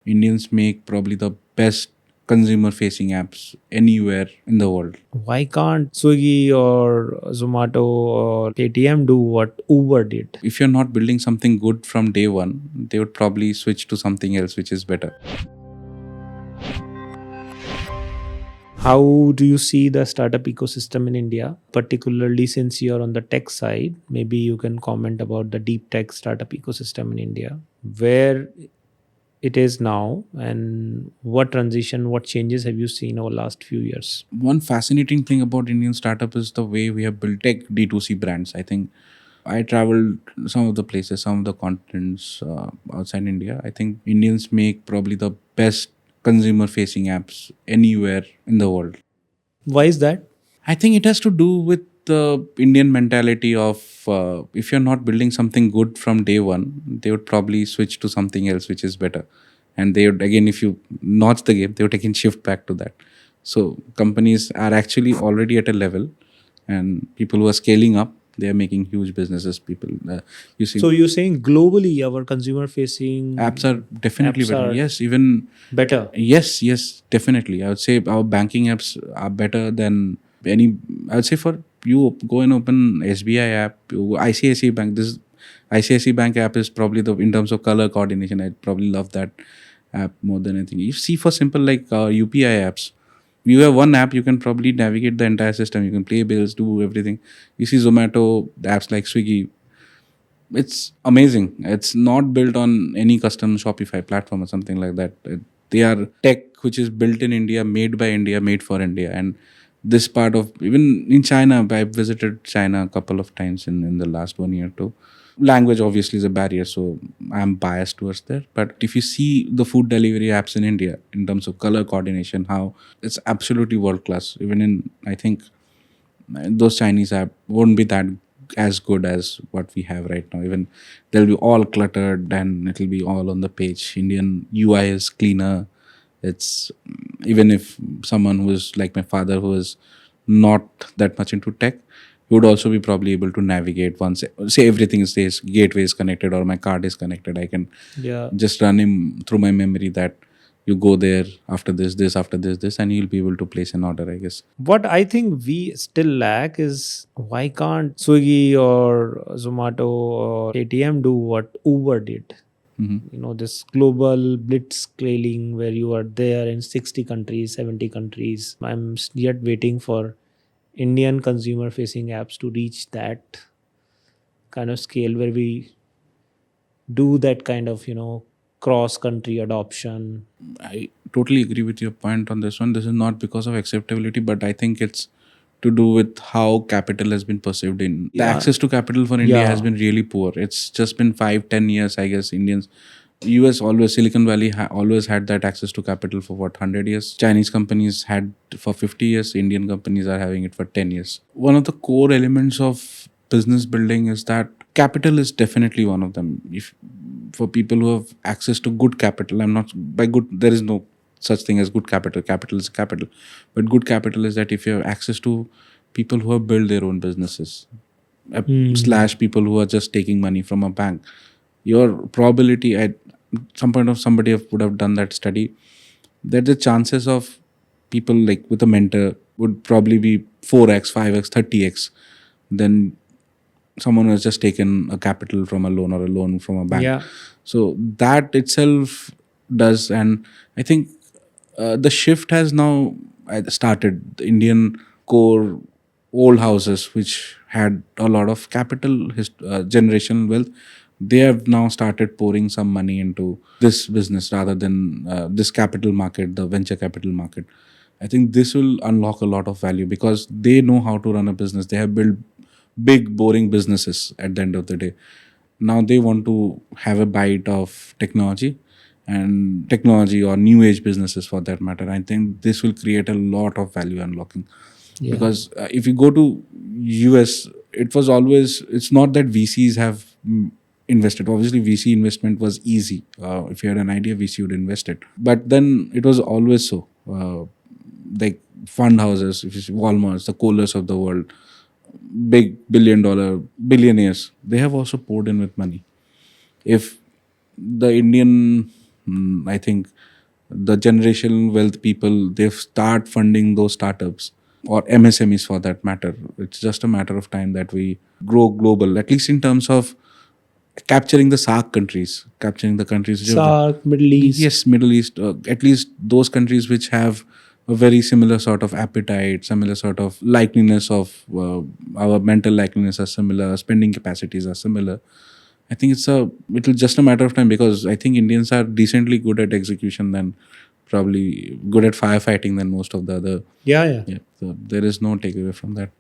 Indians make probably the best consumer facing apps anywhere in the world. Why can't Swiggy or Zomato or KTM do what Uber did? If you're not building something good from day one, they would probably switch to something else which is better. How do you see the startup ecosystem in India, particularly since you're on the tech side? Maybe you can comment about the deep tech startup ecosystem in India, where it is now, and what transition, what changes have you seen over last few years? One fascinating thing about Indian startup is the way we have built tech D2C brands. I think I traveled some of the places, some of the continents outside India. I think Indians make probably the best consumer facing apps anywhere in the world. Why is that? I think it has to do with the Indian mentality of if you're not building something good from day one, they would probably switch to something else which is better. And they would, again, if you notch the game, they would again shift back to that. So companies are actually already at a level, and people who are scaling up, they are making huge businesses. People, you see, So you're saying globally our consumer facing apps are definitely apps better. are Yes, even better. yes, definitely. I would say our banking apps are better than any. I would say for you go and open SBI app, ICICI Bank. This ICICI Bank app is probably the in terms of color coordination. I probably love that app more than anything. You see, for simple like UPI apps, you have one app, you can probably navigate the entire system. You can pay bills, do everything. You see Zomato, the apps like Swiggy, it's amazing. It's not built on any custom Shopify platform or something like that. They are tech which is built in India, made by India, made for India. And this part of, even in China, I visited China a couple of times in the last 1 year too. Language obviously is a barrier, so I'm biased towards that. But if you see the food delivery apps in India in terms of color coordination, how it's absolutely world class. Even in, I think those Chinese app won't be that as good as what we have right now. Even they'll be all cluttered and it'll be all on the page. Indian UI is cleaner. It's even if someone who is like my father, who is not that much into tech, he would also be probably able to navigate once, say everything says gateway is connected or my card is connected. I can Yeah. just run him through my memory that you go there after this, after this, and he'll be able to place an order, I guess. What I think we still lack is why can't Swiggy or Zomato or KTM do what Uber did? This global blitzscaling where you are there in 60 countries, 70 countries. I'm yet waiting for Indian consumer facing apps to reach that kind of scale where we do that kind of, cross country adoption. I totally agree with your point on this one. This is not because of acceptability, but I think it's to do with how capital has been perceived in the Yeah. access to capital for India has Yeah. been really poor. It's just been 5-10 years, I guess. Indians, US always, Silicon Valley always had that access to capital for what, 100 years. Chinese companies had for 50 years. Indian companies are having it for 10 years. One of the core elements of business building is that capital is definitely one of them. If for people who have access to good capital, I'm not by good, there is no such thing as good capital. Capital is capital. But good capital is that if you have access to people who have built their own businesses, slash people who are just taking money from a bank, your probability at some point of somebody would have done that study, that the chances of people like with a mentor would probably be 4x, 5x, 30x than someone who has just taken a capital from a loan or a loan from a bank. Yeah. So that itself does, and I think the shift has now started. The Indian core old houses, which had a lot of capital, generational wealth, they have now started pouring some money into this business rather than this capital market, the venture capital market. I think this will unlock a lot of value because they know how to run a business. They have built big, boring businesses at the end of the day. Now they want to have a bite of technology, and technology or new age businesses for that matter. I think this will create a lot of value unlocking. Yeah. Because if you go to US, it was always, it's not that VCs have invested. Obviously, VC investment was easy. If you had an idea, VC would invest it. But then it was always so. Like fund houses, if you see Walmart's, the Kohlers of the world, big billion-dollar billionaires, they have also poured in with money. If the Indian I think the generational wealth people, they've start funding those startups or MSMEs for that matter. It's just a matter of time that we grow global, at least in terms of capturing the SAARC countries, capturing the countries which have SAARC, Middle East. yes, Middle East, at least those countries which have a very similar sort of appetite, similar sort of likeliness of our mental likeliness are similar, spending capacities are similar. I think it'll just a matter of time, because I think Indians are decently good at execution than probably good at firefighting than most of the other. Yeah. Yeah, so there is no takeaway from that.